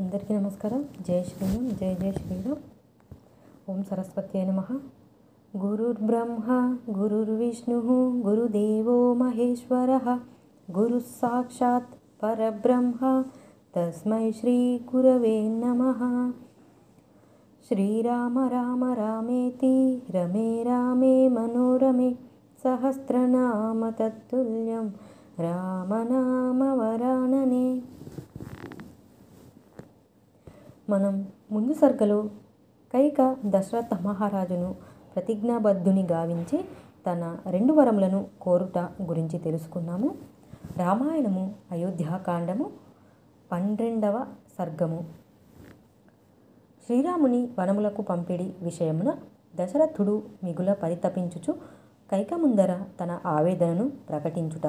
అందరికీ నమస్కారం. జై శ్రీరామ్, జై జై శ్రీరామ్. ఓం సరస్వత్యై నమః. గురుర్బ్రహ్మ గురుర్విష్ణుః గురుదేవో మహేశ్వరః గురుః సాక్షాత్ పరబ్రహ్మ తస్మై శ్రీ గురవే నమః. శ్రీరామ రామ రామేతి రమే రామే మనోరమే సహస్రనామ తత్తుల్యం రామనామ వరాననే. మనం ముందు సర్గలో కైక దశరథ మహారాజును ప్రతిజ్ఞాబద్ధుని గావించి తన 2 వరములను కోరుట గురించి తెలుసుకున్నాము. రామాయణము అయోధ్యాకాండము 12వ సర్గము. శ్రీరాముని వనములకు పంపిడి విషయమున దశరథుడు మిగుల పరితపించుచు కైక ముందర తన ఆవేదనను ప్రకటించుట.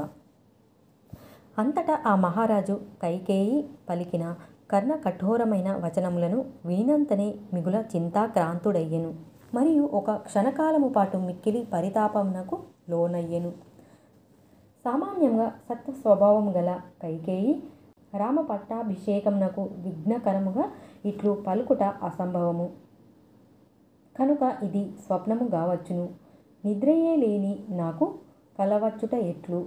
అంతటా ఆ మహారాజు కైకేయి పలికిన కర్ణ కఠోరమైన వచనములను వినంతనే మిగుల చింతాక్రాంతుడయ్యెను. మరియు ఒక క్షణకాలము పాటు మిక్కిలి పరితాపమునకు లోనయ్యెను. సామాన్యంగా సత్వ స్వభావం గల కైకేయి రామ పట్టాభిషేకమునకు విఘ్నకరముగా ఇట్లు పలుకుట అసంభవము. కనుక ఇది స్వప్నము గావచ్చును, నిద్రయే లేని నాకు కలవచ్చుట ఎట్లు,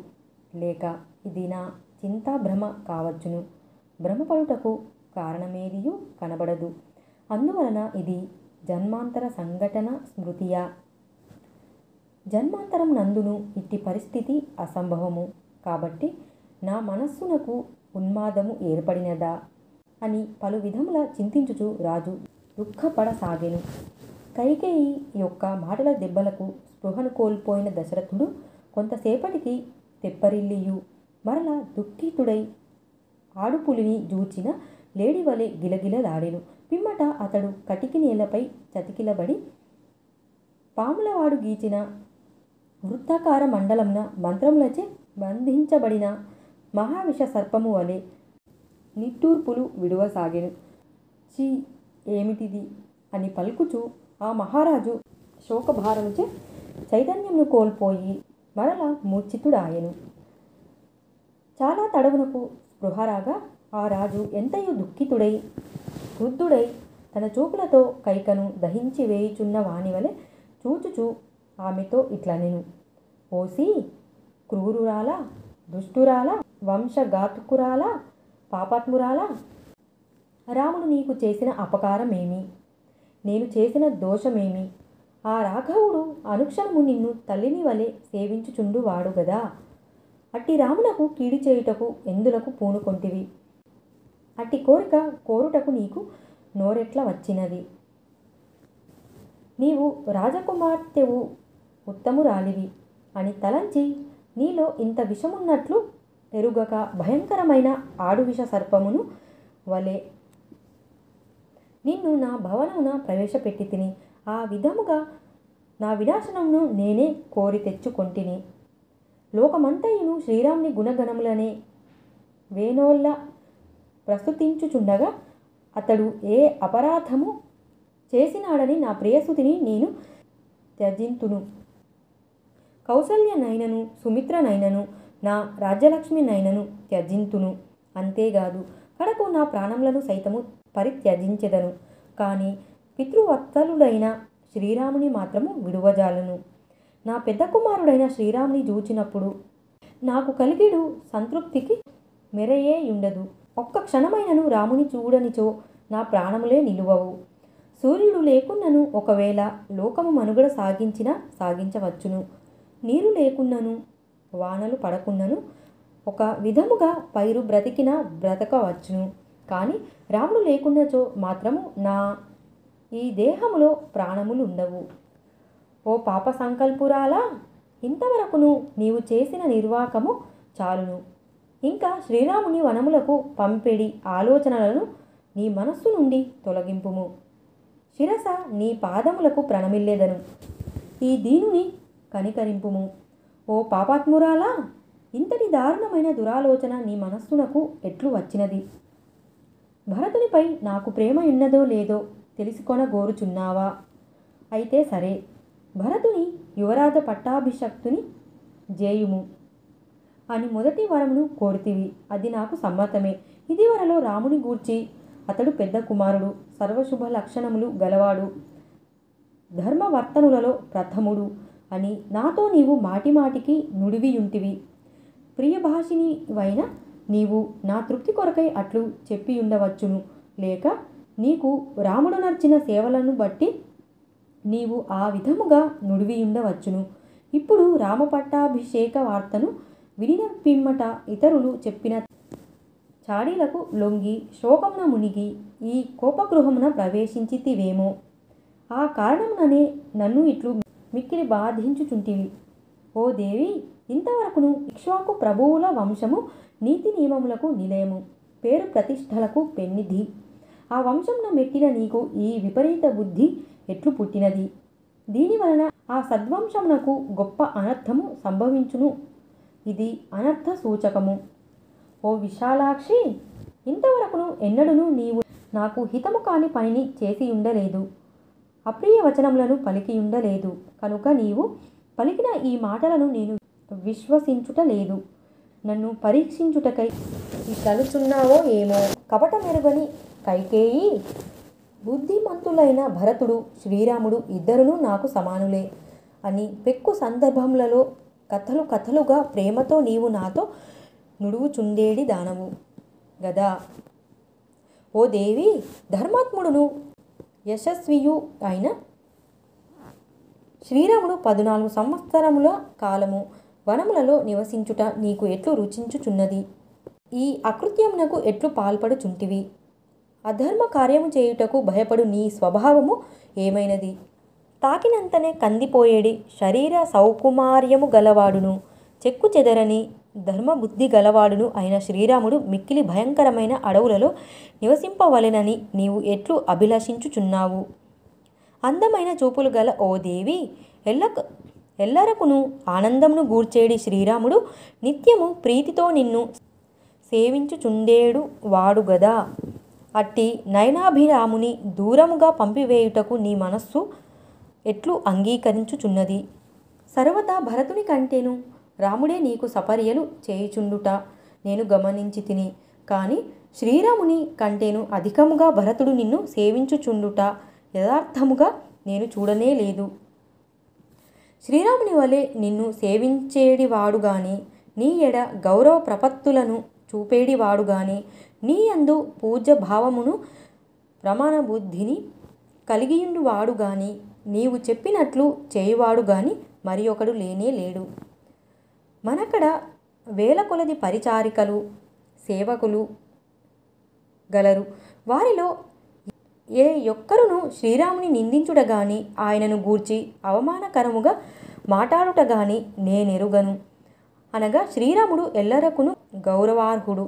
లేక ఇది నా చింతాభ్రమ కావచ్చును. భ్రమపడుటకు కారణమేదియూ కనబడదు. అందువలన ఇది జన్మాంతర సంఘటన స్మృతియా? జన్మాంతరం నందును ఇట్టి పరిస్థితి అసంభవము. కాబట్టి నా మనస్సునకు ఉన్మాదము ఏర్పడినదా అని పలు విధముల చింతించుచు రాజు దుఃఖపడసాగెను. కైకేయి యొక్క మాటల దెబ్బలకు స్పృహను కోల్పోయిన దశరథుడు కొంతసేపటికి తెప్పరిల్లియు మరలా దుఃఖితుడై ఆడుపులిని జూచిన లేడివలె గిలగిలలాడెను. పిమ్మట అతడు కటికి నేలపై చతికిలబడి పాములవాడు గీచిన వృత్తాకార మండలంన మంత్రములచే బంధించబడిన మహావిష సర్పము వలె నిట్టూర్పులు విడువసాగెను. చీ, ఏమిటిది అని పలుకుచు ఆ మహారాజు శోకభారముచే చైతన్యమును కోల్పోయి మరలా మూర్ఛితుడాయెను. చాలా తడవునకు స్పృహరాగా ఆ రాజు ఎంతయో దుఃఖితుడై క్రుద్ధుడై తన చూపులతో కైకను దహించి వేయుచున్న వానివలె చూచుచూ ఆమెతో ఇట్లనెను. ఓసి క్రూరురాలా, దుష్టురాలా, వంశఘాతుకురాలా, పాపాత్మురాలా! రాముడు నీకు చేసిన అపకారమేమి? నేను చేసిన దోషమేమి? ఆ రాఘవుడు అనుక్షణము నిన్ను తల్లిని వలె సేవించుచుండువాడు గదా. అట్టి రామునకు కీడి చేయుటకు ఎందులకు పూనుకొంటివి? అట్టి కోరిక కోరుటకు నీకు నోరెట్ల వచ్చినది? నీవు రాజకుమార్తెవు, ఉత్తమురాలివి అని తలంచి నీలో ఇంత విషమున్నట్లు ఎరుగక భయంకరమైన ఆడువిష సర్పమును వలె నిన్ను నా భవనమున ప్రవేశపెట్టి తిని ఆ విధముగా నా వినాశనమును నేనే కోరి తెచ్చుకొంటిని. లోకమంతయును శ్రీరాముని గుణగణములనే వేనోళ్ళ ప్రస్తుతించుచుండగా అతడు ఏ అపరాధము చేసినాడని నా ప్రియసుతిని నేను త్యజింతును. కౌసల్యనైనను సుమిత్రనైనను నా రాజ్యలక్ష్మినైనను త్యజింతును. అంతేగాదు, కడకు నా ప్రాణములను సైతము పరిత్యజించెదను. కానీ పితృవత్సలుడైన శ్రీరాముని మాత్రము విడువజాలను. నా పెద్ద కుమారుడైన శ్రీరాముని చూచినప్పుడు నాకు కలిగిడు సంతృప్తికి మెరయేయుండదు. ఒక్క క్షణమైనను రాముని చూడనిచో నా ప్రాణములే నిలువవు. సూర్యుడు లేకున్నను ఒకవేళ లోకము మనుగడ సాగించవచ్చును. నీరు లేకున్నను వానలు పడకున్నను ఒక విధముగా పైరు బ్రతకవచ్చును. కానీ రాముడు లేకున్నచో మాత్రము నా ఈ దేహములో ప్రాణములుండవు. ఓ పాప సంకల్పురాలా, ఇంతవరకును నీవు చేసిన నిర్వాకము చాలును. ఇంకా శ్రీరాముని వనములకు పంపెడి ఆలోచనలను నీ మనస్సు నుండి తొలగింపుము. శిరస నీ పాదములకు ప్రణమిల్లెదను. ఈ దీనుని కనికరింపుము. ఓ పాపాత్మురాలా, ఇంతటి దారుణమైన దురాలోచన నీ మనస్సునకు ఎట్లు వచ్చినది? భరతునిపై నాకు ప్రేమ ఉన్నదో లేదో తెలుసుకొనగోరుచున్నావా? అయితే సరే, భరతుని యువరాజ పట్టాభిషక్తుని జేయుము అని మొదటి వరమును కోరితివి. అది నాకు సమ్మతమే. ఇదివరలో రాముని గూర్చి అతడు పెద్ద కుమారుడు, సర్వశుభ లక్షణములు గలవాడు, ధర్మవర్తనులలో ప్రథముడు అని నాతో నీవు మాటిమాటికి నుడివియుంటివి. ప్రియభాషినివైన నీవు నా తృప్తి కొరకై అట్లు చెప్పియుండవచ్చును, లేక నీకు రాముడు నర్చిన సేవలను బట్టి నీవు ఆ విధముగా నుడివియుండవచ్చును. ఇప్పుడు రామపట్టాభిషేక వార్తను వినిన పిమ్మట ఇతరులు చెప్పిన చాడీలకు లొంగి శోకమున మునిగి ఈ కోపగృహమున ప్రవేశించితివేమో. ఆ కారణముననే నన్ను ఇట్లు మిక్కిలి బాధించుచుంటివి. ఓ దేవి, ఇంతవరకును ఇక్ష్వాకు ప్రభువుల వంశము నీతి నియమములకు నిలయము, పేరు ప్రతిష్టలకు పెన్నిధి. ఆ వంశమున మెట్టిన నీకు ఈ విపరీత బుద్ధి ఎట్లు పుట్టినది? దీనివలన ఆ సద్వంశమునకు గొప్ప అనర్థము సంభవించును. ఇది అనర్థ సూచకము. ఓ విశాలాక్షి, ఇంతవరకును ఎన్నడూను నీవు నాకు హితము కాని పనిని చేసి ఉండలేదు, అప్రియ వచనములను పలికి ఉండలేదు. కనుక నీవు పలికిన ఈ మాటలను నేను విశ్వసించుట లేదు. నన్ను పరీక్షించుటకై తలుచున్నావో ఏమో. కపట మెరుగని కైకేయి, బుద్ధిమంతులైన భరతుడు, శ్రీరాముడు ఇద్దరును నాకు సమానులే అని పెక్కు సందర్భములలో కథలుగా ప్రేమతో నీవు నాతో నుడువుచుండేడి దానవు గదా. ఓ దేవి, ధర్మాత్ముడును యశస్వియు అయిన శ్రీరాముడు 14 సంవత్సరముల కాలము వనములలో నివసించుట నీకు ఎట్లు రుచించుచున్నది? ఈ అకృత్యమునకు ఎట్లు పాల్పడుచుంటివి? అధర్మ కార్యము చేయుటకు భయపడు నీ స్వభావము ఏమైనది? తాకినంతనే కందిపోయేడి శరీర సౌకుమార్యము గలవాడును, చెక్కు చెదరని ధర్మబుద్ధి గలవాడును అయిన శ్రీరాముడు మిక్కిలి భయంకరమైన అడవులలో నివసింపవలెనని నీవు ఎట్లు అభిలషించుచున్నావు? అందమైన చూపులు గల ఓ దేవి, ఎల్లరకును ఆనందమును గూర్చేడి శ్రీరాముడు నిత్యము ప్రీతితో నిన్ను సేవించుచుండేడు వాడు గదా. అట్టి నయనాభిరాముని దూరముగా పంపివేయుటకు నీ మనస్సు ఎట్లు అంగీకరించుచున్నది? సర్వతా భరతుని కంటేను రాముడే నీకు సపర్యలు చేయుచుండుట నేను గమనించి తిని, కానీ శ్రీరాముని కంటేను అధికముగా భరతుడు నిన్ను సేవించుచుండుట యథార్థముగా నేను చూడనే లేదు. శ్రీరాముని వలె నిన్ను సేవించేడివాడు గాని, నీ ఎడ గౌరవ ప్రపత్తులను చూపేడివాడు గాని, నీ యందు పూజ్య భావమును ప్రమాణ బుద్ధిని కలిగియుండువాడు గాని, నీవు చెప్పినట్లు చేయువాడు గాని మరి ఒకడు లేనే లేడు. మనకడ వేల కొలది పరిచారికలు, సేవకులు గలరు. వారిలో ఏ ఒక్కరును శ్రీరాముని నిందించుట గాని, ఆయనను గూర్చి అవమానకరముగా మాట్లాడుట గాని నేనెరుగను. అనగా శ్రీరాముడు ఎల్లరకును గౌరవార్హుడు.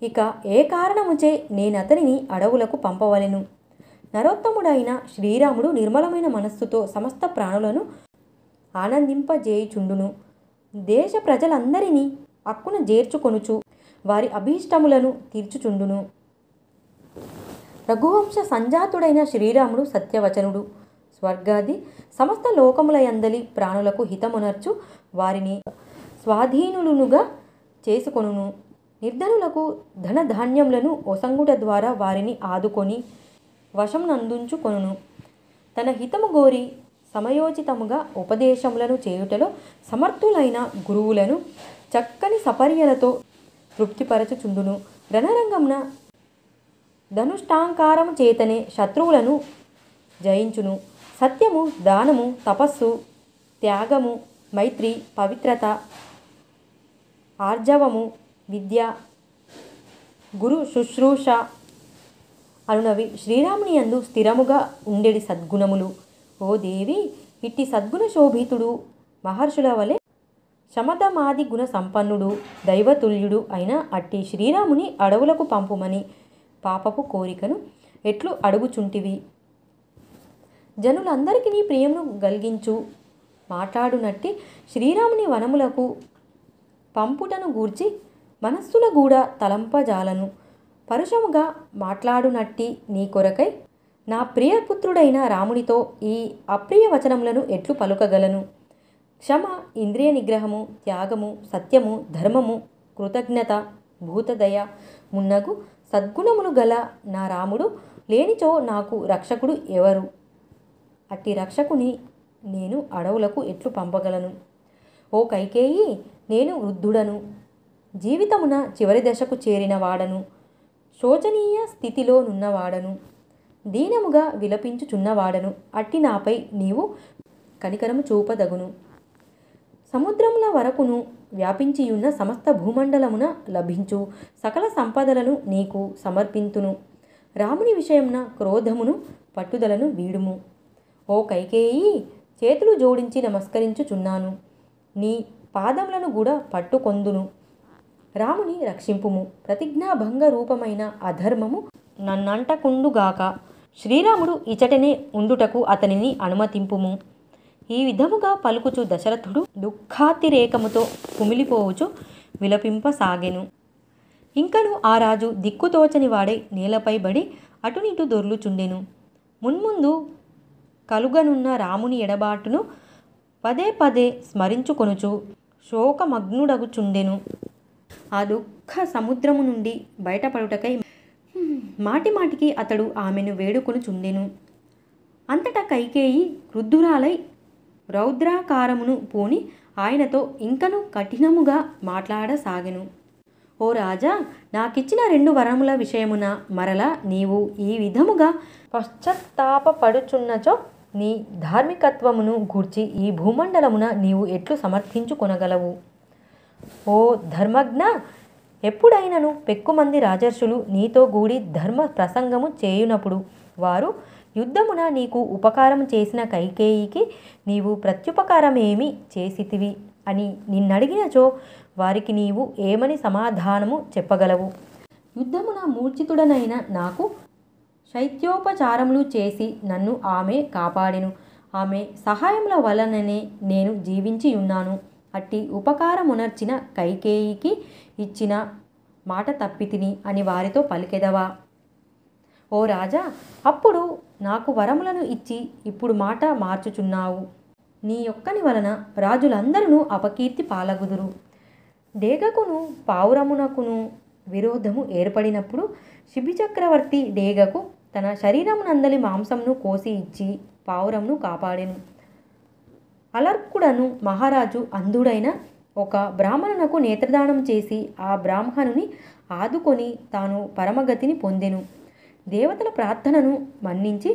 ఇక ఏ కారణముచే నేనతనిని అడవులకు పంపవలెను? నరోత్తముడైన శ్రీరాముడు నిర్మలమైన మనస్సుతో సమస్త ప్రాణులను ఆనందింపజేయుచుండును. దేశ ప్రజలందరినీ అక్కున చేర్చుకొనుచు వారి అభీష్టములను తీర్చుచుండును. రఘువంశ సంజాతుడైన శ్రీరాముడు సత్యవచనుడు. స్వర్గాది సమస్త లోకములయందలి ప్రాణులకు హితమునర్చు వారిని స్వాధీనులునుగా చేసుకొనును. నిర్ధనులకు ధనధాన్యములను ఒసంగుట ద్వారా వారిని ఆదుకొని వశమునందుంచుకొనును. తన హితము గోరి సమయోచితముగా ఉపదేశములను చేయుటలో సమర్థులైన గురువులను చక్కని సపర్యలతో తృప్తిపరచుచుండును. రణరంగమున ధనుష్టాంకారము చేతనే శత్రువులను జయించును. సత్యము, దానము, తపస్సు, త్యాగము, మైత్రి, పవిత్రత, ఆర్జవము, విద్య, గురు శుశ్రూష అనునవి శ్రీరాముని యందు స్థిరముగా ఉండేడి సద్గుణములు. ఓ దేవి, ఇట్టి సద్గుణ శోభితుడు మహర్షుల వలె శమదమాది గుణ సంపన్నుడు, దైవతుల్యుడు అయిన అట్టి శ్రీరాముని అడవులకు పంపుమని పాపపు కోరికను ఎట్లు అడుగుచుంటివి? జనులందరికీ నీ ప్రియమును గల్గించు మాట్లాడునట్టి శ్రీరాముని వనములకు పంపుటను గూర్చి మనస్సుల గూడ తలంపజాలను. పరుషముగా మాట్లాడునట్టి నీ కొరకై నా ప్రియపుత్రుడైన రామునితో ఈ అప్రియ వచనములను ఎట్లు పలుకగలను? క్షమ, ఇంద్రియ నిగ్రహము, త్యాగము, సత్యము, ధర్మము, కృతజ్ఞత, భూతదయ మున్నగు సద్గుణములు గల నా రాముడు లేనిచో నాకు రక్షకుడు ఎవరు? అట్టి రక్షకుని నేను అడవులకు ఎట్లు పంపగలను? ఓ కైకేయి, నేను వృద్ధుడను, జీవితమున చివరి దశకు చేరిన వాడను, శోచనీయ స్థితిలో నున్నవాడను, దీనముగా విలపించుచున్నవాడను. అట్టి నాపై నీవు కనికరము చూపదగును. సముద్రముల వరకును వ్యాపించియున్న సమస్త భూమండలమున లభించు సకల సంపదలను నీకు సమర్పింతును. రాముని విషయమున క్రోధమును పట్టుదలను వీడుము. ఓ కైకేయి, చేతులు జోడించి నమస్కరించుచున్నాను, నీ పాదములను కూడా పట్టుకొందును. రాముని రక్షింపుము. ప్రతిజ్ఞాభంగ రూపమైన అధర్మము నన్నంటకుండుగాక. శ్రీరాముడు ఇచటనే ఉండుటకు అతనిని అనుమతింపుము. ఈ విధముగా పలుకుచు దశరథుడు దుఃఖాతిరేకముతో కుమిలిపోవుచు విలపింపసాగెను. ఇంకను ఆ రాజు దిక్కుతోచని వాడై నేలపై బడి అటునిటు దొర్లుచుండెను. మున్ముందు కలుగనున్న రాముని ఎడబాటును పదే పదే స్మరించుకొనుచు శోకమగ్నుడగుచుండెను. ఆ దుఃఖ సముద్రము నుండి బయటపడుటకై మాటిమాటికి అతడు ఆమెను వేడుకొనుచుండెను. అంతటా కైకేయి క్రుద్ధురాలై రౌద్రాకారమును పూని ఆయనతో ఇంకను కఠినముగా మాట్లాడసాగెను. ఓ రాజా, నాకిచ్చిన 2 వరముల విషయమున మరల నీవు ఈ విధముగా పశ్చాత్తాపపడుచున్నచో నీ ధార్మికత్వమును గూర్చి ఈ భూమండలమున నీవు ఎట్లు సమర్థించుకొనగలవు? ఓ ధర్మజ్ఞ, ఎప్పుడైనను పెక్కుమంది రాజర్షులు నీతో గూడి ధర్మ ప్రసంగము చేయునప్పుడు వారు యుద్ధమున నీకు ఉపకారం చేసిన కైకేయికి నీవు ప్రత్యుపకారమేమి చేసితివి అని నిన్నడిగినచో వారికి నీవు ఏమని సమాధానము చెప్పగలవు? యుద్ధమున మూర్ఛితుడనైన నాకు శైత్యోపచారములు చేసి నన్ను ఆమె కాపాడెను. ఆమె సహాయముల వలననే నేను జీవించి ఉన్నాను. అట్టి ఉపకారమునర్చిన కైకేయికి ఇచ్చిన మాట తప్పితిని అని వారితో పలికెదవా? ఓ రాజా, అప్పుడు నాకు వరములను ఇచ్చి ఇప్పుడు మాట మార్చుచున్నావు. నీ యొక్కని వలన రాజులందరూ అపకీర్తి పాలగుదురు. డేగకును పావురమునకును విరోధము ఏర్పడినప్పుడు శిబిచక్రవర్తి డేగకు తన శరీరమునందలి మాంసమును కోసి ఇచ్చి పావురమును కాపాడెను. అలర్కుడను మహారాజు అంధుడైన ఒక బ్రాహ్మణునకు నేత్రదానం చేసి ఆ బ్రాహ్మణుని ఆదుకొని తాను పరమగతిని పొందెను. దేవతల ప్రార్థనను మన్నించి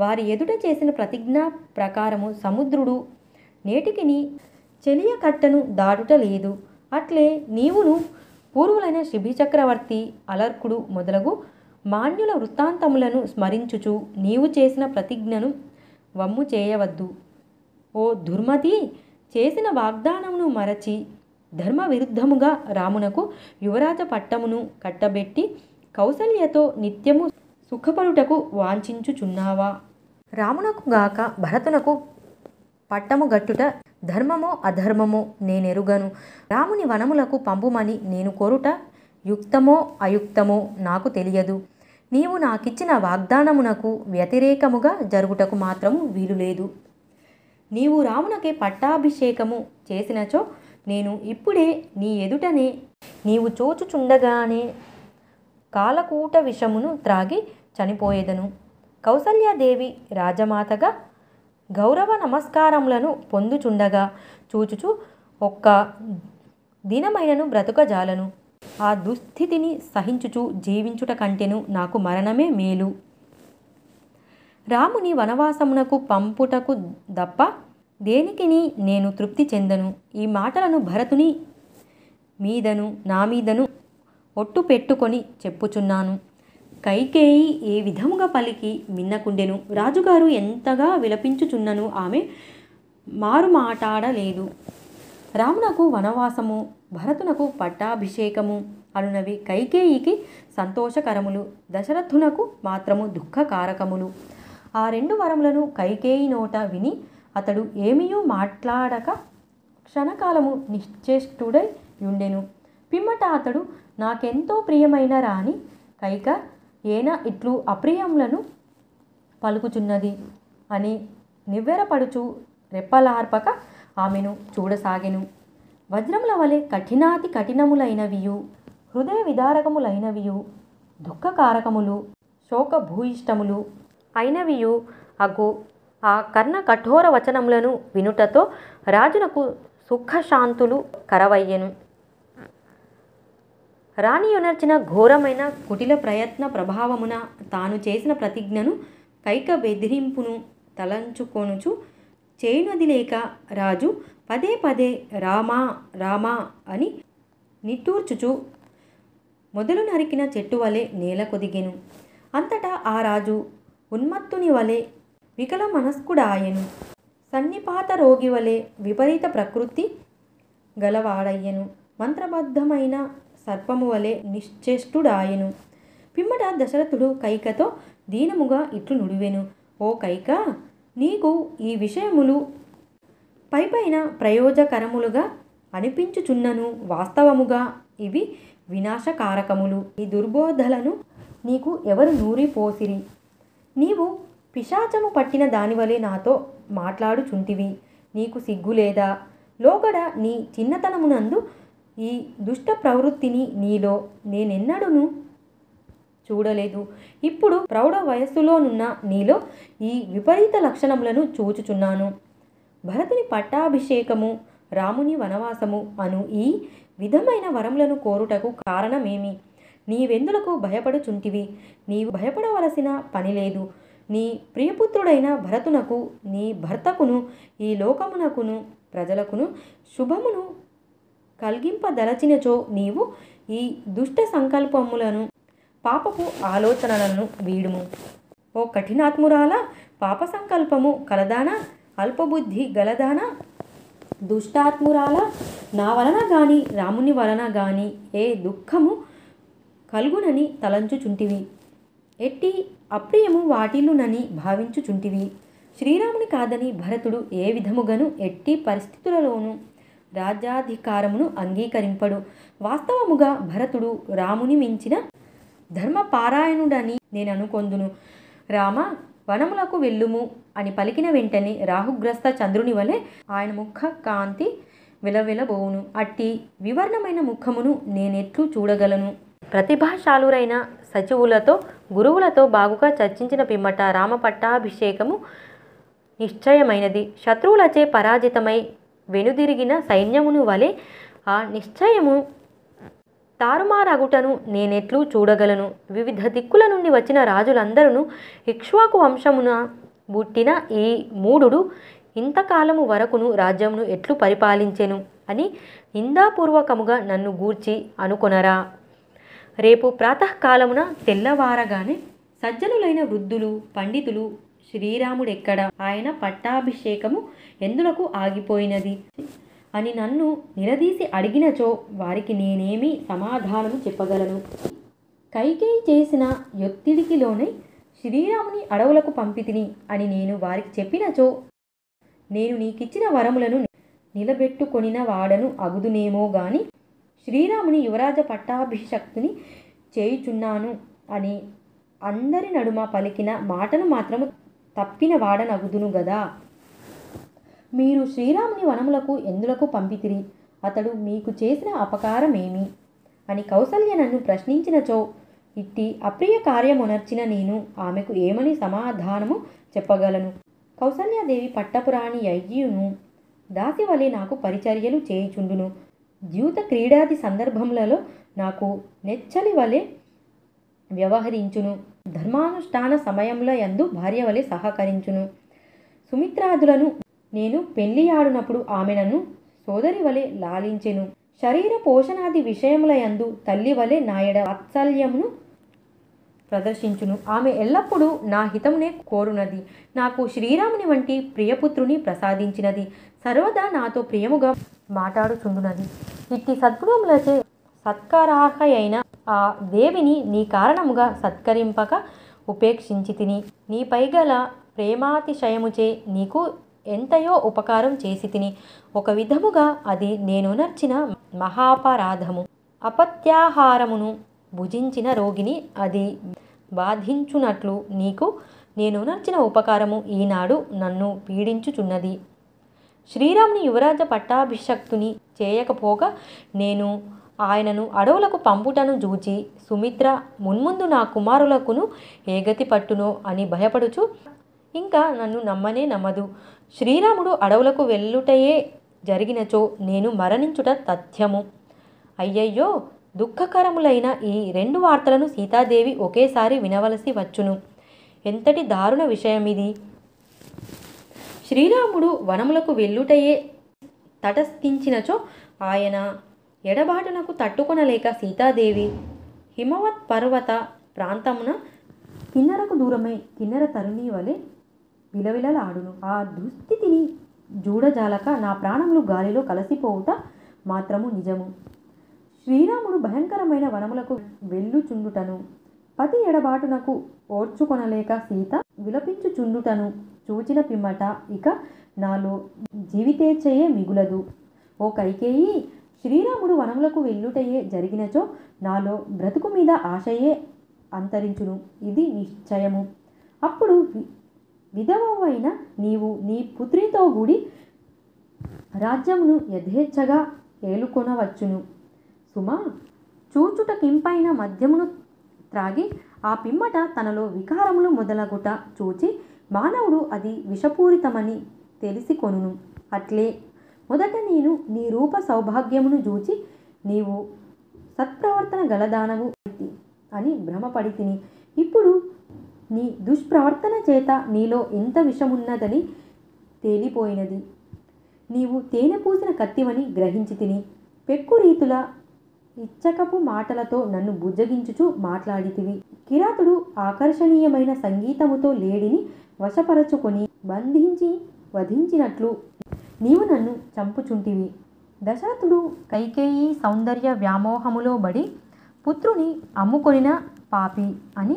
వారి ఎదుట చేసిన ప్రతిజ్ఞ ప్రకారము సముద్రుడు నేటికిని చెలియ కట్టను దాటుట లేదు. అట్లే నీవును పూర్వులైన శిబిచక్రవర్తి, అలర్కుడు మొదలగు మాన్యుల వృత్తాంతములను స్మరించుచు నీవు చేసిన ప్రతిజ్ఞను వమ్ము చేయవద్దు. ఓ దుర్మతి, చేసిన వాగ్దానమును మరచి ధర్మ విరుద్ధముగా రామునకు యువరాజ పట్టమును కట్టబెట్టి కౌసల్యతో నిత్యము సుఖపడుటకు వాంఛించుచున్నావా? రామునకు గాక భరతునకు పట్టము గట్టుట ధర్మమో అధర్మమో నేనెరుగను. రాముని వనములకు పంపుమని నేను కోరుట యుక్తమో అయుక్తమో నాకు తెలియదు. నీవు నాకిచ్చిన వాగ్దానమునకు వ్యతిరేకముగా జరుగుటకు మాత్రము వీలులేదు. నీవు రామునకే పట్టాభిషేకము చేసినచో నేను ఇప్పుడే నీ ఎదుటనే నీవు చూచుచుండగానే కాలకూట విషమును త్రాగి చనిపోయేదను. కౌసల్యాదేవి రాజమాతగా గౌరవ నమస్కారములను పొందుచుండగా చూచుచు ఒక్క దినమైనను బ్రతుకజాలను. ఆ దుస్థితిని సహించుచు జీవించుట కంటెను నాకు మరణమే మేలు. రాముని వనవాసమునకు పంపుటకు దప్ప దేనికిని నేను తృప్తి చెందను. ఈ మాటలను భరతుని మీదను నా మీదను ఒట్టు పెట్టుకొని చెప్పుచున్నాను. కైకేయి ఏ విధముగా పలికి మిన్నకుండెను. రాజుగారు ఎంతగా విలపించుచున్నను ఆమె మారు మాటాడలేదు. రామునకు వనవాసము, భరతునకు పట్టాభిషేకము అనునవి కైకేయికి సంతోషకరములు, దశరథునకు మాత్రము దుఃఖకారకములు. ఆ 2 వరములను కైకేయి నోట విని అతడు ఏమీయూ మాట్లాడక క్షణకాలము నిశ్చేష్టుడై యుండెను. పిమ్మట అతడు నాకెంతో ప్రియమైన రాణి కైక ఏన ఇట్లు అప్రియములను పలుకుచున్నది అని నివ్వెరపడుచు రెప్పలార్పక ఆమెను చూడసాగెను. వజ్రముల వలె కఠినాతి కఠినములైనవియు హృదయ విదారకములైనవియు దుఃఖకారకములు శోకభూయిష్టములు అయినవియు అగు ఆ కర్ణ కఠోర వచనములను వినుటతో రాజునకు సుఖశాంతులు కరవయ్యెను. రాణియునర్చిన ఘోరమైన కుటిల ప్రయత్న ప్రభావమున తాను చేసిన ప్రతిజ్ఞను కైక బెదిరింపును తలంచుకొనుచు చేయునది లేక రాజు పదే పదే రామా రామా అని నిట్టూర్చుచు మొదలు నరికిన చెట్టు వలె నేల కొదిగెను. అంతటా ఆ రాజు ఉన్మత్తుని వలె వికల మనస్కుడాయెను. సన్నిపాత రోగి వలె విపరీత ప్రకృతి గలవాడయ్యెను. మంత్రబద్ధమైన సర్పము వలె నిశ్చేష్టుడాయెను. పిమ్మట దశరథుడు కైకతో దీనముగా ఇట్లు నుడివెను. ఓ కైక, నీకు ఈ విషయములు పైపైన ప్రయోజకరములుగా అనిపించుచున్నను వాస్తవముగా ఇవి వినాశకారకములు. ఈ దుర్బోధలను నీకు ఎవరు నూరిపోసిరి? నీవు పిశాచము పట్టిన దానివలే నాతో మాట్లాడుచుంటివి. నీకు సిగ్గులేదా? లోగడ నీ చిన్నతనమునందు ఈ దుష్ట ప్రవృత్తిని నీలో నేనెన్నడూను చూడలేదు. ఇప్పుడు ప్రౌఢ వయస్సులోనున్న నీలో ఈ విపరీత లక్షణములను చూచుచున్నాను. భరతుని పట్టాభిషేకము, రాముని వనవాసము అను ఈ విధమైన వరములను కోరుటకు కారణమేమి? నీవెందులకు భయపడుచుంటివి? నీవు భయపడవలసిన పనిలేదు. నీ ప్రియపుత్రుడైన భరతునకు, నీ భర్తకును, ఈ లోకమునకును ప్రజలకును శుభమును కలిగింపదలచినచో నీవు ఈ దుష్ట సంకల్పములను పాపపు ఆలోచనలను వీడుము. ఓ కఠినాత్మురాల, పాప సంకల్పము కలదానా? అల్పబుద్ధి గలదానా? దుష్టాత్మురాల, నా వలన గాని రాముని వలన గాని ఏ దుఃఖము కలుగునని తలంచుచుంటివి. ఎట్టి అప్రియము వాటిల్లునని భావించుచుంటివి. శ్రీరాముని కాదని భరతుడు ఏ విధముగాను ఎట్టి పరిస్థితులలోనూ రాజ్యాధికారమును అంగీకరింపడు. వాస్తవముగా భరతుడు రాముని మించిన ధర్మపారాయణుడని నేను అనుకొందును. రామ, వనములకు వెళ్ళుము అని పలికిన వెంటనే రాహుగ్రస్త చంద్రుని వలె ఆయన ముఖ కాంతి విలవిలబోవును. అట్టి వివర్ణమైన ముఖమును నేనెట్లు చూడగలను? ప్రతిభాశాలురైన సచివులతో గురువులతో బాగుగా చర్చించిన పిమ్మట రామ పట్టాభిషేకము నిశ్చయమైనది. శత్రువులచే పరాజితమై వెనుదిరిగిన సైన్యమును వలె ఆ నిశ్చయము తారుమారగుటను నేనెట్లు చూడగలను? వివిధ దిక్కుల నుండి వచ్చిన రాజులందరూ ఇక్ష్వాకు వంశమున పుట్టిన ఈ మూఢుడు ఇంతకాలము వరకును రాజ్యమును ఎట్లు పరిపాలించెను అని నిందాపూర్వకముగా నన్ను గూర్చి అనుకొనరా? రేపు ప్రాతకాలమున తెల్లవారగానే సజ్జనులైన వృద్ధులు, పండితులు శ్రీరాముడెక్కడ, ఆయన పట్టాభిషేకము ఎందులకు ఆగిపోయినది అని నన్ను నిలదీసి అడిగినచో వారికి నేనేమి సమాధానము చెప్పగలను? కైకేయి చేసిన ఒత్తిడికిలోనై శ్రీరాముని అడవులకు పంపితిని అని నేను వారికి చెప్పినచో నేను నీకిచ్చిన వరములను నిలబెట్టుకొనిన వాడను అగుదునేమో గాని శ్రీరాముని యువరాజ పట్టాభిషక్తుని చేయుచున్నాను అని అందరి నడుమ పలికిన మాటను మాత్రము తప్పిన వాడనగుదును గదా. మీరు శ్రీరాముని వనములకు ఎందులకు పంపితిరి? అతడు మీకు చేసిన అపకారమేమి అని కౌసల్య నన్ను ప్రశ్నించినచో ఇట్టి అప్రియ కార్యమునర్చిన నేను ఆమెకు ఏమని సమాధానము చెప్పగలను? కౌసల్యాదేవి పట్టపురాణి అయ్యును, దాసి వలె నాకు పరిచర్యలు చేయుచుండును. ద్యూత క్రీడాది సందర్భములలో నాకు నెచ్చలి వలె వ్యవహరించును. ధర్మానుష్ఠాన సమయంలో యందు భార్య వలె సహకరించును. సుమిత్రాదులను నేను పెళ్లియాడునప్పుడు ఆమె నన్ను సోదరి వలె లాలించెను. శరీర పోషణాది విషయముల యందు తల్లి వలె నాయడ వాత్సల్యమును ప్రదర్శించును. ఆమె ఎల్లప్పుడూ నా హితమునే కోరునది. నాకు శ్రీరాముని వంటి ప్రియపుత్రుని ప్రసాదించినది. సర్వదా నాతో ప్రియముగా మాట్లాడుచుండునది. ఇట్టి సద్గుణములచే సత్కారాహయైన ఆ దేవిని నీ కారణముగా సత్కరింపక ఉపేక్షించి తిని నీపై గల ప్రేమాతిశయముచే నీకు ఎంతయో ఉపకారం చేసి తిని. ఒక విధముగా అది నేను నర్చిన మహాపరాధము. అపత్యాహారమును భుజించిన రోగిని అది బాధించునట్లు నీకు నేను నర్చిన ఉపకారము ఈనాడు నన్ను పీడించుచున్నది. శ్రీరాముని యువరాజ పట్టాభిషక్తుని చేయకపోగా నేను ఆయనను అడవులకు పంపుటను చూచి సుమిత్ర మున్ముందు నా కుమారులకును ఏ గతి పట్టునో అని భయపడుచు ఇంకా నన్ను నమ్మనే నమ్మదు. శ్రీరాముడు అడవులకు వెళ్ళుటయే జరిగినచో నేను మరణించుట తథ్యము. అయ్యయ్యో, దుఃఖకరములైన ఈ రెండు వార్తలను సీతాదేవి ఒకేసారి వినవలసి వచ్చును. ఎంతటి దారుణ విషయమిది! శ్రీరాముడు వనములకు వెళ్ళుటయే తటస్థించినచో ఆయన ఎడబాటునకు తట్టుకొనలేక సీతాదేవి హిమవత్ పర్వత ప్రాంతమున కిన్నరకు దూరమై కిన్నర తరుణి వలె విలవిలలాడును. ఆ దుస్థితిని చూడజాలక నా ప్రాణములు గాలిలో కలిసిపోవుట మాత్రము నిజము. శ్రీరాముడు భయంకరమైన వనములకు వెళ్ళుచుండుటను పతి ఎడబాటునకు ఓర్చుకొనలేక సీత విలపించుచుండుటను చూచిన పిమ్మట ఇక నాలో జీవితేచ్ఛయే మిగులదు. ఓ కైకేయి, శ్రీరాముడు వనములకు వెళ్ళుటయే జరిగినచో నాలో బ్రతుకు మీద ఆశయే అంతరించును. ఇది నిశ్చయము. అప్పుడు విధవవైన నీవు నీ పుత్రితో కూడి రాజ్యమును యథేచ్ఛగా ఏలుకొనవచ్చును. సుమా, చూచుటకింపైన మద్యమును త్రాగి ఆ పిమ్మట తనలో వికారములు మొదలగుట చూచి మానవుడు అది విషపూరితమని తెలిసి కొనును. అట్లే మొదట నేను నీ రూప సౌభాగ్యమును చూచి నీవు సత్ప్రవర్తన గలదానవు అని భ్రమపడి తిని, ఇప్పుడు నీ దుష్ప్రవర్తన చేత నీలో ఎంత విషమున్నదని తేలిపోయినది. నీవు తేనె పూసిన కత్తివని గ్రహించి తిని పెక్కు రీతుల ఇచ్చకపు మాటలతో నన్ను బుజ్జగించుచు మాట్లాడితివి. కిరాతుడు ఆకర్షణీయమైన సంగీతముతో లేడిని వశపరచుకొని బంధించి వధించినట్లు నీవు నన్ను చంపుచుంటివి. దశరథుడు కైకేయి సౌందర్య వ్యామోహములో బడి పుత్రుని అమ్ముకొనిన పాపి అని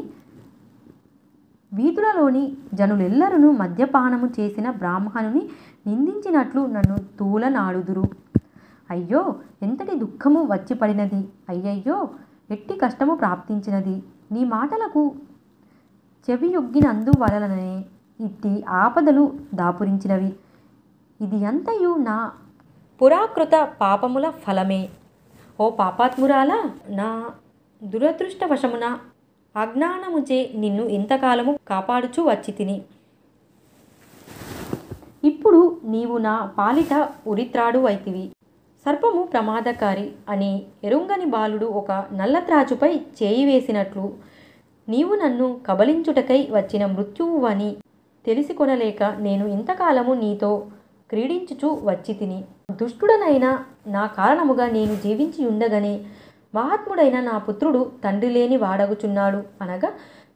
వీధులలోని జనులెల్లరూ మద్యపానము చేసిన బ్రాహ్మణుని నిందించినట్లు నన్ను తూలనాడుదురు. అయ్యో, ఎంతటి దుఃఖము వచ్చి పడినది! అయ్యయ్యో, ఎట్టి కష్టము ప్రాప్తించినది! నీ మాటలకు చెవియొగ్గినందువలననే ఇట్టి ఆపదలు దాపురించినవి. ఇది అంతయు నా పురాకృత పాపముల ఫలమే. ఓ పాపాత్మురాలా, నా దురదృష్టవశమున అజ్ఞానముచే నిన్ను ఇంతకాలము కాపాడుచూ వచ్చి తిని. ఇప్పుడు నీవు నా పాలిట ఉరిత్రాడు అయితివి. సర్పము ప్రమాదకారి అని ఎరుంగని బాలుడు ఒక నల్లత్రాచుపై చేయి వేసినట్లు నీవు నన్ను కబలించుటకై వచ్చిన మృత్యువువని తెలిసికొనలేక నేను ఇంతకాలము నీతో క్రీడించుచూ వచ్చి తిని. దుష్టుడనైన నా కారణముగా నేను జీవించి ఉండగానే మహాత్ముడైన నా పుత్రుడు తండ్రి లేని వాడగుచున్నాడు, అనగా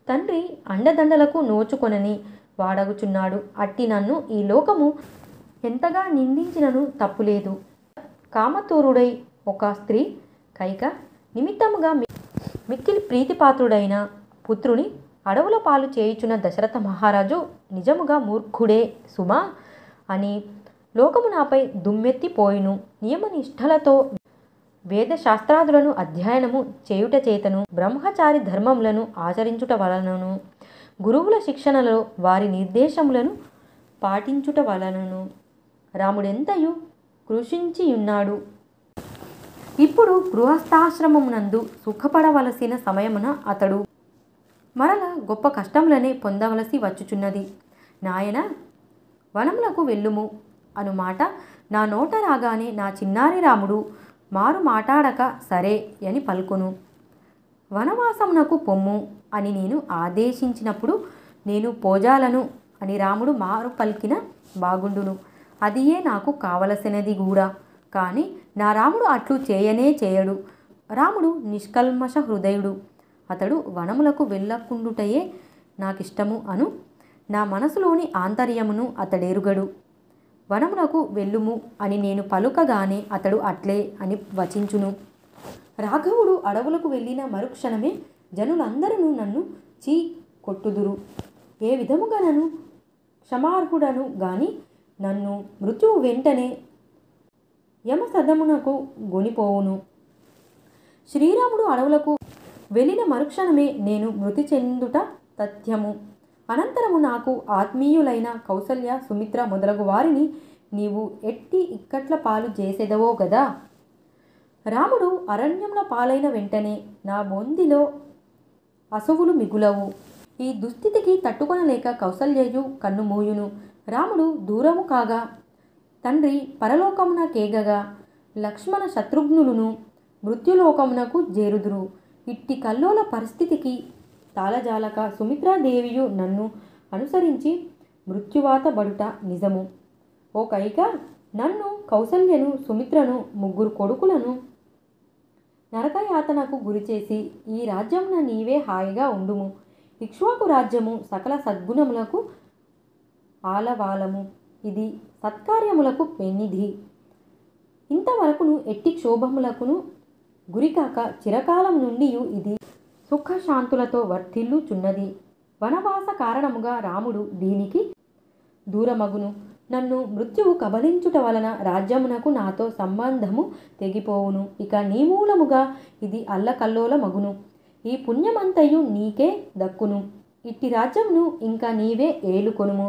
తండ్రి అండదండలకు నోచుకొనని వాడగుచున్నాడు. అట్టి నన్ను ఈ లోకము ఎంతగా నిందించినను తప్పులేదు. కామతూరుడై ఒక స్త్రీ కైక నిమిత్తముగా మిక్కిలి ప్రీతిపాత్రుడైన పుత్రుని అడవుల పాలు చేయుచున్న దశరథ మహారాజు నిజముగా మూర్ఖుడే సుమా అని లోకము నాపై దుమ్మెత్తిపోయిను. నియమనిష్టలతో వేదశాస్త్రాదులను అధ్యయనము చేయుట చేతను, బ్రహ్మచారి ధర్మములను ఆచరించుట వలనను, గురువుల శిక్షణలో వారి నిర్దేశములను పాటించుట వలనను రాముడెంతయు కృషించియున్నాడు. ఇప్పుడు గృహస్థాశ్రమమునందు సుఖపడవలసిన సమయమున అతడు మరల గొప్ప కష్టములనే పొందవలసి వచ్చుచున్నది. నాయన, వనములకు వెళ్ళుము అను మాట నా నోట రాగానే నా చిన్నారి రాముడు మారు మాటాడక సరే అని పలుకును. వనవాసమునకు పొమ్ము అని నేను ఆదేశించినప్పుడు నేను పోజాలను అని రాముడు మారు పలికిన బాగుండును. అదియే నాకు కావలసినది కూడా. కానీ నా రాముడు అట్లు చేయనే చేయడు. రాముడు నిష్కల్మష హృదయుడు. అతడు వనములకు వెళ్ళకుండుటయే నాకిష్టము అను నా మనసులోని ఆంతర్యమును అతడెరుగడు. వనమునకు వెళ్ళుము అని నేను పలుకగానే అతడు అట్లే అని వచించును. రాఘవుడు అడవులకు వెళ్ళిన మరుక్షణమే జనులందరూ నన్ను చీ కొట్టుదురు. ఏ విధముగా నన్ను క్షమార్హుడను గాని నన్ను మృత్యువు వెంటనే యమసదమునకు గొనిపోవును. శ్రీరాముడు అడవులకు వెళ్ళిన మరుక్షణమే నేను మృతి చెందుట తథ్యము. అనంతరము నాకు ఆత్మీయులైన కౌసల్య, సుమిత్ర మొదలగు వారిని నీవు ఎట్టి ఇక్కట్ల పాలు చేసేదవో గదా. రాముడు అరణ్యంలో పాలైన వెంటనే నా బొందిలో అసువులు మిగులవు. ఈ దుస్థితికి తట్టుకొనలేక కౌసల్యయు కన్నుమూయును. రాముడు దూరము కాగా తండ్రి పరలోకమున కేగగా లక్ష్మణ శత్రుఘ్నులను మృత్యులోకమునకు జేరుదురు. ఇట్టి కల్లోల పరిస్థితికి తాళజాలక సుమిత్రాదేవియు నన్ను అనుసరించి మృత్యువాత బడుట నిజము. ఓ కైక, నన్ను కౌసల్యను సుమిత్రను ముగ్గురు కొడుకులను నరకయాతనకు గురిచేసి ఈ రాజ్యమున నీవే హాయిగా ఉండుము. ఇక్ష్వాకు రాజ్యము సకల సద్గుణములకు ఆలవాలము. ఇది సత్కార్యములకు పెన్నిధి. ఇంతవరకును ఎట్టి క్షోభములకును గురికాక చిరకాలం నుండి ఇది సుఖశాంతులతో వర్ధిల్లుచున్నది. వనవాస కారణముగా రాముడు దీనికి దూరమగును. నన్ను మృత్యువు కబలించుట వలన రాజ్యమునకు నాతో సంబంధము తెగిపోవును. ఇక నీ మూలముగా ఇది అల్లకల్లోలమగును. ఈ పుణ్యమంతయు నీకే దక్కును. ఇట్టి రాజ్యమును ఇంకా నీవే ఏలుకొనుము.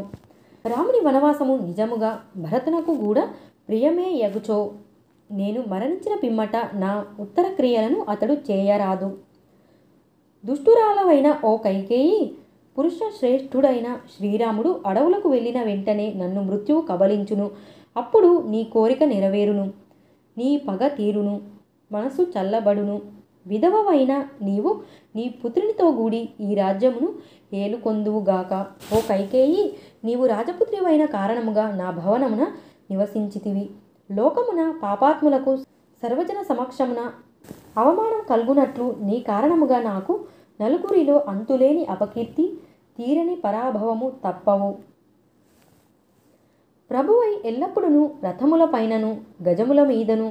రాముని వనవాసము నిజముగా భరతునకు కూడా ప్రియమే యగుచో నేను మరణించిన పిమ్మట నా ఉత్తర క్రియలను అతడు చేయరాదు. దుష్టురాలవైన ఓ కైకేయి, పురుష శ్రేష్ఠుడైన శ్రీరాముడు అడవులకు వెళ్ళిన వెంటనే నన్ను మృత్యువు కబలించును. అప్పుడు నీ కోరిక నెరవేరును, నీ పగ తీరును, మనసు చల్లబడును. విధవవైన నీవు నీ పుత్రునితో కూడి ఈ రాజ్యమును ఏలుకొందువుగాక. ఓ కైకేయి, నీవు రాజపుత్రివైన కారణముగా నా భవనమున నివసించితివి. లోకమున పాపాత్ములకు సర్వజన సమక్షమున అవమానం కలుగునట్లు నీ కారణముగా నాకు నలుగురిలో అంతులేని అపకీర్తి, తీరని పరాభవము తప్పవు. ప్రభువై ఎల్లప్పుడూ రథముల పైనను గజముల మీదను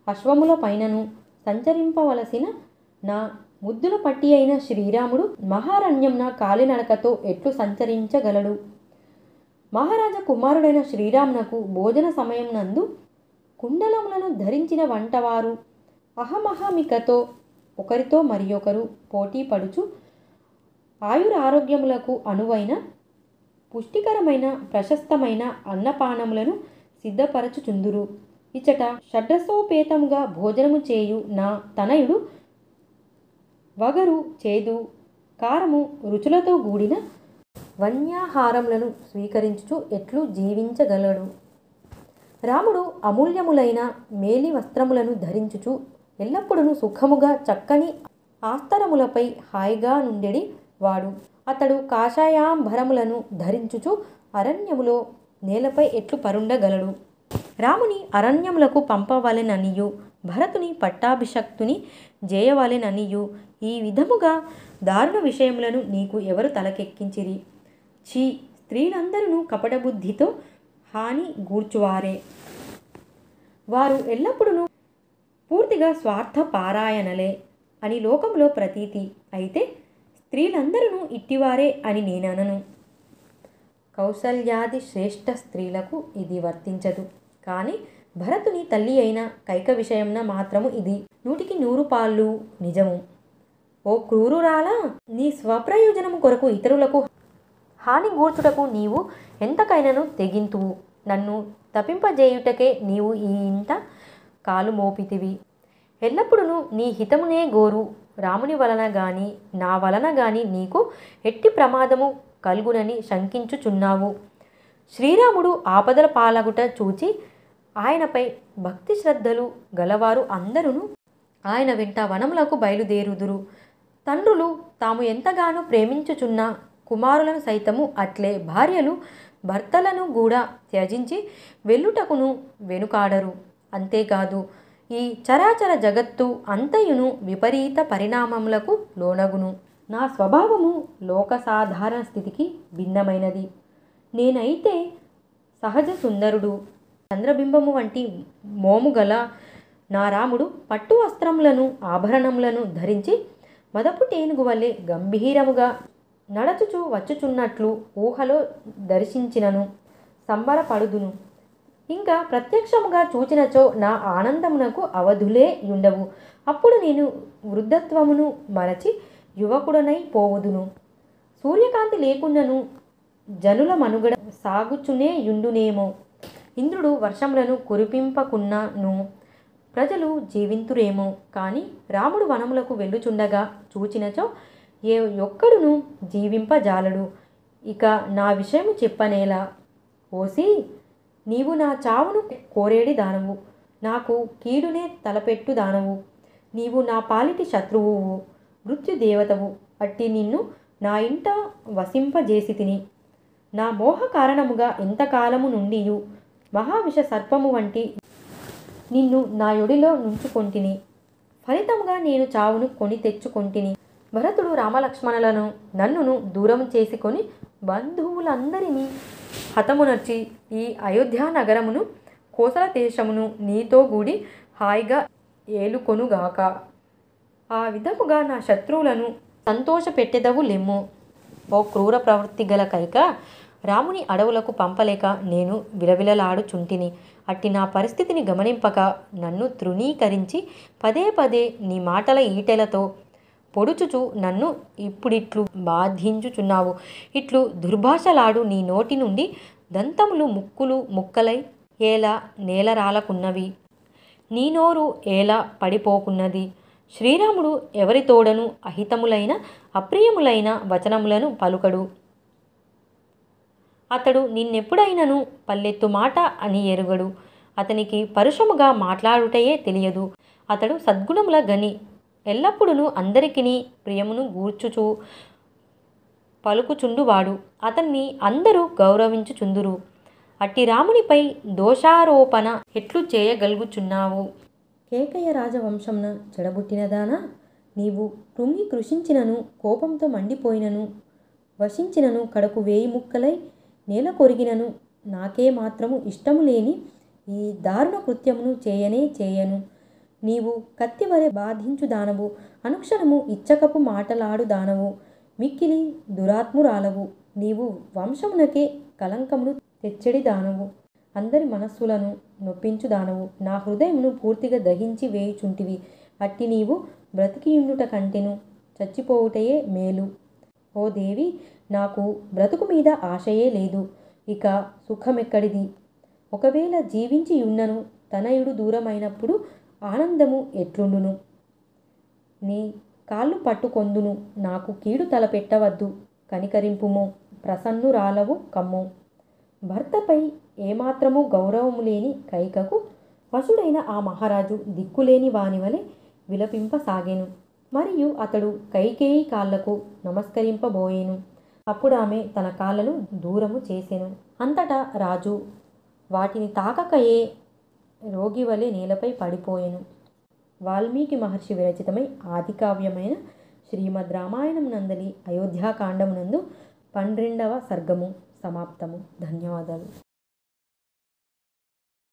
అశ్వముల పైనను సంచరింపవలసిన నా ముద్దుల పట్టి అయిన శ్రీరాముడు మహారణ్యంన కాలినడకతో ఎట్లు సంచరించగలడు? మహారాజా కుమారుడైన శ్రీరామునకు భోజన సమయం నందు కుండలములను ధరించిన వంటవారు అహమహమికతో ఒకరితో మరి ఒకరు పోటీ పడుచు ఆయురారోగ్యములకు అనువైన పుష్టికరమైన ప్రశస్తమైన అన్నపానములను సిద్ధపరచుచుందురు. ఇచ్చట షడ్రసోపేతముగా భోజనము చేయు నా తనయుడు వగరు, చేదు, కారము రుచులతో కూడిన వన్యాహారములను స్వీకరించుచు ఎట్లు జీవించగలడు? రాముడు అమూల్యములైన మేలి వస్త్రములను ధరించుచు ఎల్లప్పుడూ సుఖముగా చక్కని ఆస్తరములపై హాయిగా నుండెడి వాడు. అతడు కాషాయాంబరములను ధరించుచు అరణ్యములో నేలపై ఎట్లు పరుండగలడు? రాముని అరణ్యములకు పంపవలెననియు భరతుని పట్టాభిషక్తుని జేయవలెననియు ఈ విధముగా దారుణ విషయములను నీకు ఎవరు తలకెక్కించిరి? ఛీ, స్త్రీలందరూ కపటబుద్ధితో హాని గూర్చువారే. వారు ఎల్లప్పుడూ పూర్తిగా స్వార్థపారాయణలే అని లోకంలో ప్రతీతి. అయితే స్త్రీలందరూ ఇట్టివారే అని నేననను. కౌసల్యాది శ్రేష్ఠ స్త్రీలకు ఇది వర్తించదు. కానీ భరతుని తల్లి అయిన కైక విషయంన మాత్రము ఇది 100% నిజము. ఓ క్రూరురాలా, నీ స్వప్రయోజనము కొరకు ఇతరులకు హాని గూర్చుటకు నీవు ఎంతకైనను తెగింతువు. నన్ను తప్పింపజేయుటకే నీవు ఈ ఇంట కాలు మోపితివి. ఎల్లప్పుడూ నీ హితమునే గోరు రాముని వలన గాని నా వలన గాని నీకు ఎట్టి ప్రమాదము కలుగునని శంకించుచున్నావు. శ్రీరాముడు ఆపదల పాలగుట చూచి ఆయనపై భక్తి శ్రద్ధలు గలవారు అందరూ ఆయన వెంట వనములకు బయలుదేరుదురు. తండ్రులు తాము ఎంతగానో ప్రేమించుచున్న కుమారులను సైతము అట్లే భార్యలు భర్తలను కూడా త్యజించి వెళ్ళుటకును వెనుకాడరు. అంతేకాదు, ఈ చరాచర జగత్తు అంతయును విపరీత పరిణామములకు లోనగును. నా స్వభావము లోక సాధారణ స్థితికి భిన్నమైనది. నేనైతే సహజ సుందరుడు, చంద్రబింబము వంటి మోము గల నా రాముడు పట్టు వస్త్రములను ఆభరణములను ధరించి మదపు టేనుగు వలె గంభీరముగా నడచుచు వచ్చుచున్నట్లు ఊహలో దర్శించినను సంబరపడుదును. ఇంకా ప్రత్యక్షముగా చూచినచో నా ఆనందమునకు అవధులే ఉండవు. అప్పుడు నేను వృద్ధత్వమును మరచి యువకుడనై పోవుదును. సూర్యకాంతి లేకున్నను జనుల మనుగడ సాగుచునే యుండునేమో. ఇంద్రుడు వర్షములను కురిపింపకున్నను ప్రజలు జీవింతురేమో కానీ రాముడు వనములకు వెళ్ళుచుండగా చూచినచో ఏ ఒక్కడును జీవింపజాలడు. ఇక నా విషయము చెప్పనేలా. ఓసి, నీవు నా చావును కోరేడి దానవు, నాకు కీడునే తలపెట్టు దానవు. నీవు నా పాలిటి శత్రువువు, మృత్యుదేవతవు. అట్టి నిన్ను నా ఇంట వసింపజేసి తిని నా మోహ కారణముగా ఎంతకాలము నుండియు మహావిష సర్పము వంటి నిన్ను నా యొడిలో నుంచుకొంటిని. ఫలితముగా నేను చావును కొని తెచ్చుకొంటిని. భరతుడు రామలక్ష్మణులను నన్నును దూరం చేసుకొని బంధువులందరినీ హతమునర్చి ఈ అయోధ్య నగరమును కోసల దేశమును నీతో కూడి హాయిగా ఏలుకొనుగాక. ఆ విధముగా నా శత్రువులను సంతోషపెట్టెదవు లెమ్ము. ఓ క్రూర ప్రవృత్తి గల కైక, రాముని అడవులకు పంపలేక నేను విలవిలలాడుచుంటిని. అట్టి నా పరిస్థితిని గమనింపక నన్ను తృణీకరించి పదే పదే నీ మాటల ఈటెలతో పొడుచుచు నన్ను ఇప్పుడిట్లు బాధించుచున్నావు. ఇట్లు దుర్భాషలాడు నీ నోటి నుండి దంతములు ముక్కులు ముక్కలై ఏలా నేలరాలకున్నవి, నీ నోరు ఏలా పడిపోకున్నది. శ్రీరాముడు ఎవరి తోడను అహితములైన అప్రియములైన వచనములను పలుకడు. అతడు నిన్నెప్పుడైనను పల్లెత్తు మాట అని ఎరుగడు. అతనికి పరుషముగా మాట్లాడుటయే తెలియదు. అతడు సద్గుణముల గని, ఎల్లప్పుడూ అందరికిని ప్రియమును గూర్చుచు పలుకుచుండువాడు. అతన్ని అందరూ గౌరవించుచుందురు. అట్టి రామునిపై దోషారోపణ ఎట్లు చేయగలుగుచున్నావు? కేకయ రాజవంశంన చెడబుట్టినదానా, నీవు కృంగి కృషించినను, కోపంతో మండిపోయినను, వశించినను, కడకు వేయి ముక్కలై నేల కొరిగినను నాకే మాత్రము ఇష్టము లేని ఈ దారుణ కృత్యమును చేయను. నీవు కత్తివలె బాధించు దానవు, అనుక్షణము ఇచ్చకపు మాటలాడు దానవు, మిక్కిలి దురాత్మురాలవు. నీవు వంశమునకే కలంకమును తెచ్చడి దానవు, అందరి మనస్సులను నొప్పించు దానవు, నా హృదయమును పూర్తిగా దహించి వేయుచుంటివి. అట్టి నీవు బ్రతికియుండుట కంటెను చచ్చిపోవుటయే మేలు. ఓ దేవి, నాకు బ్రతుకు మీద ఆశయే లేదు. ఇక సుఖమెక్కడిది? ఒకవేళ జీవించి యున్నను తనయుడు దూరమైనప్పుడు ఆనందము ఎట్లుండును? నీ కాళ్ళు పట్టుకొందును, నాకు కీడు తలపెట్టవద్దు, కనికరింపుము, ప్రసన్నురాలవు కమ్ము. భర్తపై ఏమాత్రము గౌరవము లేని కైకకు వశుడైన ఆ మహారాజు దిక్కులేని వానివలె విలపింపసాగెను. మరియు అతడు కైకేయి కాళ్లకు నమస్కరింపబోయెను. అప్పుడామె తన కాళ్ళను దూరము చేసెను. అంతటా రాజు వాటిని తాకకయే రోగివలె నేలపై పడిపోయెను. వాల్మీకి మహర్షి విరచితమై ఆదికావ్యమైన శ్రీమద్ రామాయణం నందలి అయోధ్యాకాండమునందు 12వ సర్గము సమాప్తము. ధన్యవాదాలు.